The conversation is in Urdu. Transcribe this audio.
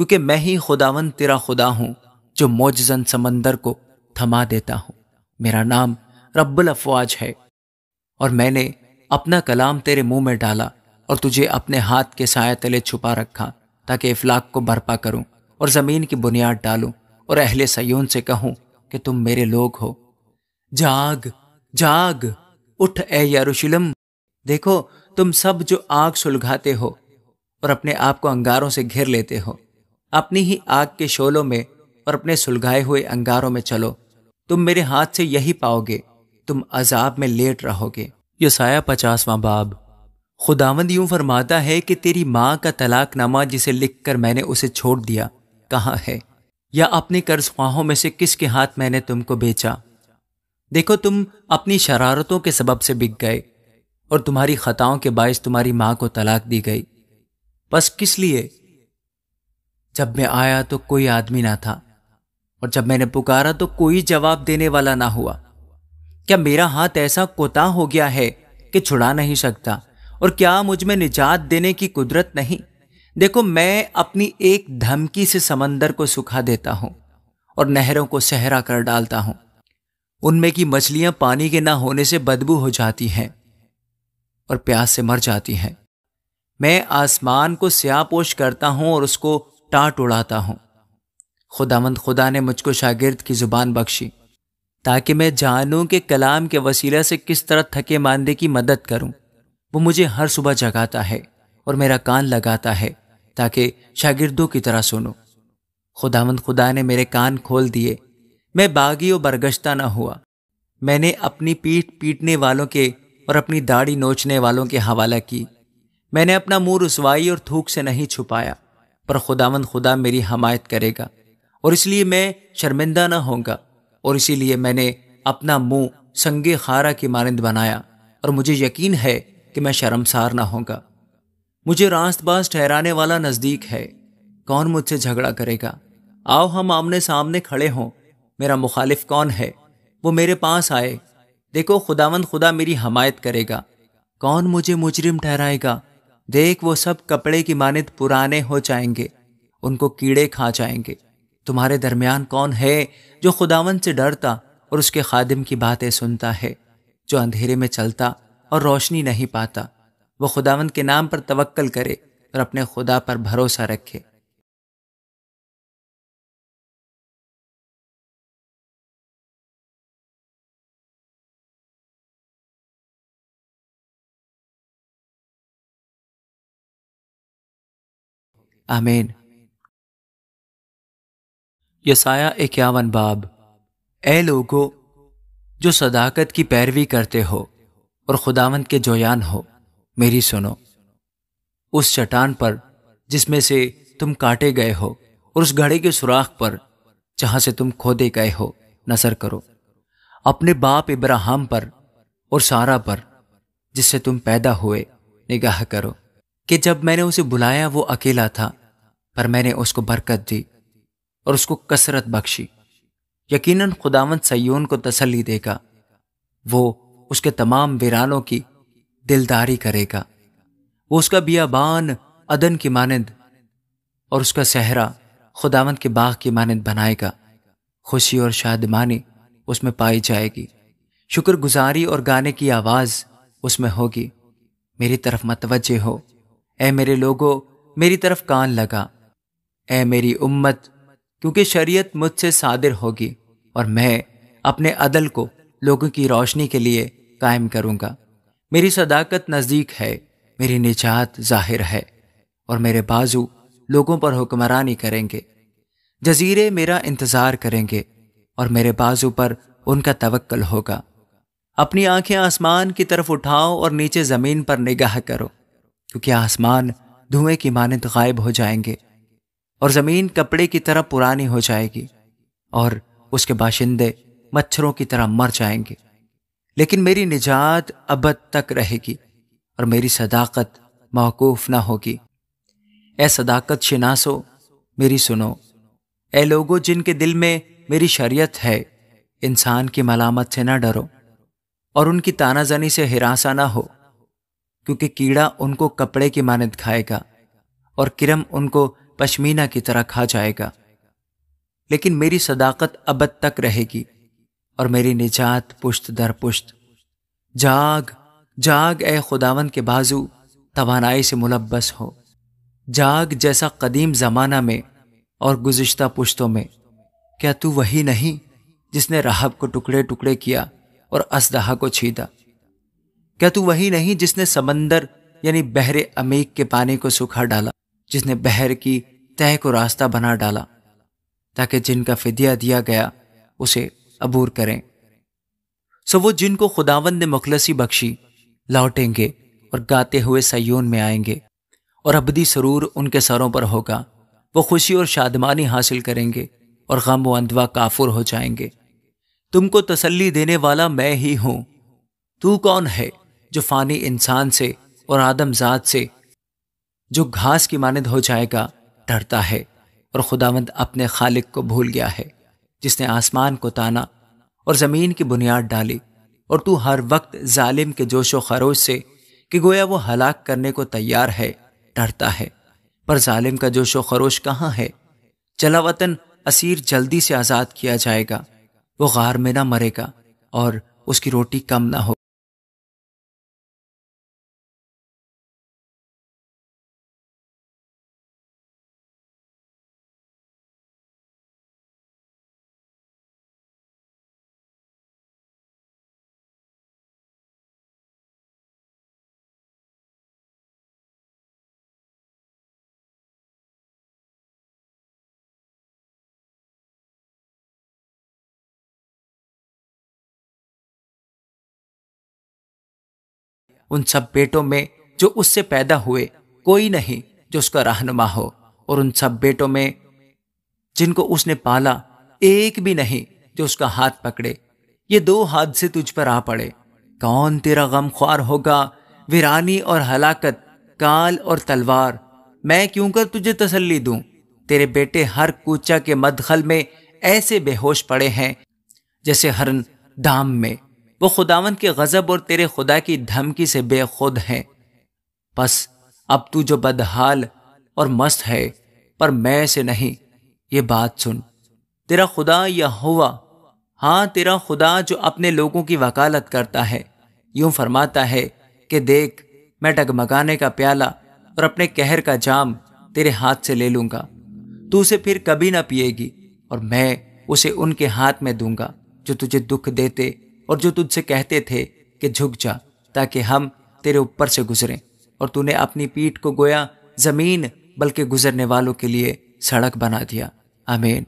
کیونکہ میں ہی خداوند تیرا خدا ہوں جو معجزاً سمندر کو تھما دیتا ہوں۔ میرا نام رب الافواج ہے، اور میں نے اپنا کلام تیرے منہ میں ڈالا اور تجھے اپنے ہاتھ کے سائے تلے چھپا رکھا، تاکہ افلاک کو برپا کروں اور زمین کی بنیاد ڈالوں، اور اہل صیون سے کہوں کہ تم میرے لوگ ہو۔ جاگ جاگ، اٹھ اے یروشلم، دیکھو تم سب جو آگ سلگاتے ہو اور اپنے آپ کو انگاروں سے گھیر لیتے ہو، اپنی ہی آگ کے شعلوں میں اور اپنے سلگائے ہوئے انگاروں میں چلو، تم میرے ہاتھ سے یہی پاؤ گے، تم عذاب میں لیٹ رہو گے۔ یسایہ 50واں باب۔ خداوند یوں فرماتا ہے کہ تیری ماں کا طلاق نامہ جسے لکھ کر میں نے اسے چھوڑ دیا کہاں ہے؟ یا اپنے قرض خواہوں میں سے کس کے ہاتھ میں نے تم کو بیچا؟ دیکھو تم اپنی شرارتوں کے سبب سے بک گئے، اور تمہاری خطاؤں کے باعث تمہاری ماں کو طلاق دی گئی۔ بس کس لیے؟ جب میں آیا تو کوئی آدمی نہ تھا، اور جب میں نے پکارا تو کوئی جواب دینے والا نہ ہوا۔ کیا میرا ہاتھ ایسا کوتاہ ہو گیا ہے کہ چھڑا نہیں سکتا، اور کیا مجھ میں نجات دینے کی قدرت نہیں؟ دیکھو میں اپنی ایک دھمکی سے سمندر کو سکھا دیتا ہوں اور نہروں کو صحرا کر ڈالتا ہوں۔ ان میں کی مچھلیاں پانی کے نہ ہونے سے بدبو ہو جاتی ہیں اور پیاس سے مر جاتی ہیں۔ میں آسمان کو سیاہ پوش کرتا ہوں اور اس کو ٹاٹ اڑاتا ہوں۔ خداوند خدا نے مجھ کو شاگرد کی زبان بخشی، تاکہ میں جانوں کہ کلام کے وسیلہ سے کس طرح تھکے ماندے کی مدد کروں۔ وہ مجھے ہر صبح جگاتا ہے اور میرا کان لگاتا ہے تاکہ شاگردوں کی طرح سنوں۔ خداوند خدا نے میرے کان کھول دیے، میں باغی و برگشتہ نہ ہوا۔ میں نے اپنی پیٹھ پیٹنے والوں کے اور اپنی داڑھی نوچنے والوں کے حوالہ کی۔ میں نے اپنا منہ رسوائی اور تھوک سے نہیں چھپایا، پر خداوند خدا میری حمایت کرے گا، اور اس لیے میں شرمندہ نہ ہوں گا۔ اور اسی لیے میں نے اپنا منہ سنگ خارا کی مانند بنایا، اور مجھے یقین ہے کہ میں شرمسار نہ ہوں گا۔ مجھے راست باز ٹھہرانے والا نزدیک ہے، کون مجھ سے جھگڑا کرے گا؟ آؤ ہم آمنے سامنے کھڑے ہوں۔ میرا مخالف کون ہے؟ وہ میرے پاس آئے۔ دیکھو خداوند خدا میری حمایت کرے گا، کون مجھے مجرم ٹھہرائے گا؟ دیکھ وہ سب کپڑے کی مانند پرانے ہو جائیں گے، ان کو کیڑے کھا جائیں گے۔ تمہارے درمیان کون ہے جو خداوند سے ڈرتا اور اس کے خادم کی باتیں سنتا ہے؟ جو اندھیرے میں چلتا اور روشنی نہیں پاتا، وہ خداوند کے نام پر توکل کرے اور اپنے خدا پر بھروسہ رکھے۔ آمین۔ یسایہ 51 باب۔ اے لوگو جو صداقت کی پیروی کرتے ہو اور خداوند کے جویان ہو، میری سنو۔ اس چٹان پر جس میں سے تم کاٹے گئے ہو، اور اس گھڑے کے سوراخ پر جہاں سے تم کھودے گئے ہو، نظر کرو۔ اپنے باپ ابراہیم پر اور سارا پر جس سے تم پیدا ہوئے نگاہ کرو، کہ جب میں نے اسے بلایا وہ اکیلا تھا، پر میں نے اس کو برکت دی اور اس کو کثرت بخشی۔ یقیناً خداوند صیون کو تسلی دے گا، وہ اس کے تمام ویرانوں کی دلداری کرے گا۔ وہ اس کا بیابان عدن کی مانند اور اس کا صحرا خداوند کے باغ کی مانند بنائے گا۔ خوشی اور شادمانی اس میں پائی جائے گی، شکر گزاری اور گانے کی آواز اس میں ہوگی۔ میری طرف متوجہ ہو، اے میرے لوگو، میری طرف کان لگا، اے میری امت، کیونکہ شریعت مجھ سے صادر ہوگی، اور میں اپنے عدل کو لوگوں کی روشنی کے لیے قائم کروں گا۔ میری صداقت نزدیک ہے، میری نجات ظاہر ہے، اور میرے بازو لوگوں پر حکمرانی کریں گے۔ جزیرے میرا انتظار کریں گے، اور میرے بازو پر ان کا توکل ہوگا۔ اپنی آنکھیں آسمان کی طرف اٹھاؤ اور نیچے زمین پر نگاہ کرو، کیونکہ آسمان دھوئیں کی مانند غائب ہو جائیں گے، اور زمین کپڑے کی طرح پرانی ہو جائے گی، اور اس کے باشندے مچھروں کی طرح مر جائیں گے۔ لیکن میری نجات ابد تک رہے گی، اور میری صداقت موقوف نہ ہوگی۔ اے صداقت شناسو، میری سنو۔ اے لوگو جن کے دل میں میری شریعت ہے، انسان کی ملامت سے نہ ڈرو، اور ان کی تانہ زنی سے ہراساں نہ ہو، کیونکہ کیڑا ان کو کپڑے کی مانند کھائے گا، اور کرم ان کو پشمینہ کی طرح کھا جائے گا، لیکن میری صداقت ابد تک رہے گی اور میری نجات پشت در پشت۔ جاگ جاگ اے خداوند کے بازو توانائی سے ملبس ہو، جاگ جیسا قدیم زمانہ میں اور گزشتہ پشتوں میں۔ کیا تو وہی نہیں جس نے رحب کو ٹکڑے ٹکڑے کیا اور اسدہا کو چھیدا؟ کیا تو وہی نہیں جس نے سمندر یعنی بحر عمیق کے پانی کو سکھا ڈالا، جس نے بحر کی تہہ کو راستہ بنا ڈالا تاکہ جن کا فدیہ دیا گیا اسے عبور کریں؟ سو وہ جن کو خداوند نے مخلصی بخشی لوٹیں گے اور گاتے ہوئے سیون میں آئیں گے، اور ابدی سرور ان کے سروں پر ہوگا۔ وہ خوشی اور شادمانی حاصل کریں گے اور غم و اندوہ کافر ہو جائیں گے۔ تم کو تسلی دینے والا میں ہی ہوں۔ تو کون ہے جو فانی انسان سے اور آدم ذات سے جو گھاس کی مانند ہو جائے گا ڈرتا ہے؟ اور خداوند اپنے خالق کو بھول گیا ہے، جس نے آسمان کو تانا اور زمین کی بنیاد ڈالی، اور تو ہر وقت ظالم کے جوش و خروش سے کہ گویا وہ ہلاک کرنے کو تیار ہے ڈرتا ہے۔ پر ظالم کا جوش و خروش کہاں ہے؟ چلا وطن اسیر جلدی سے آزاد کیا جائے گا، وہ غار میں نہ مرے گا اور اس کی روٹی کم نہ ہو۔ ان سب بیٹوں میں جو اس سے پیدا ہوئے کوئی نہیں جو اس کا رہنما ہو، اور ان سب بیٹوں میں جن کو اس نے پالا ایک بھی نہیں جو اس کا ہاتھ پکڑے۔ یہ دو حادثے تجھ پر آ پڑے، کون تیرا غم خوار ہوگا؟ ویرانی اور ہلاکت، کال اور تلوار۔ میں کیوں کر تجھے تسلی دوں؟ تیرے بیٹے ہر کوچہ کے مدخل میں ایسے بے ہوش پڑے ہیں جیسے ہرن دام میں۔ وہ خداوند کے غضب اور تیرے خدا کی دھمکی سے بے خود ہیں۔ پس اب تو جو بدحال اور مست ہے پر میں سے نہیں، یہ بات سن، تیرا خدا یہوہ، ہاں تیرا خدا جو اپنے لوگوں کی وکالت کرتا ہے، یوں فرماتا ہے کہ دیکھ میں ڈگمگانے کا پیالہ اور اپنے قہر کا جام تیرے ہاتھ سے لے لوں گا، تو اسے پھر کبھی نہ پیے گی، اور میں اسے ان کے ہاتھ میں دوں گا جو تجھے دکھ دیتے اور جو تجھ سے کہتے تھے کہ جھک جا تاکہ ہم تیرے اوپر سے گزریں، اور تو نے اپنی پیٹھ کو گویا زمین بلکہ گزرنے والوں کے لیے سڑک بنا دیا۔ آمین۔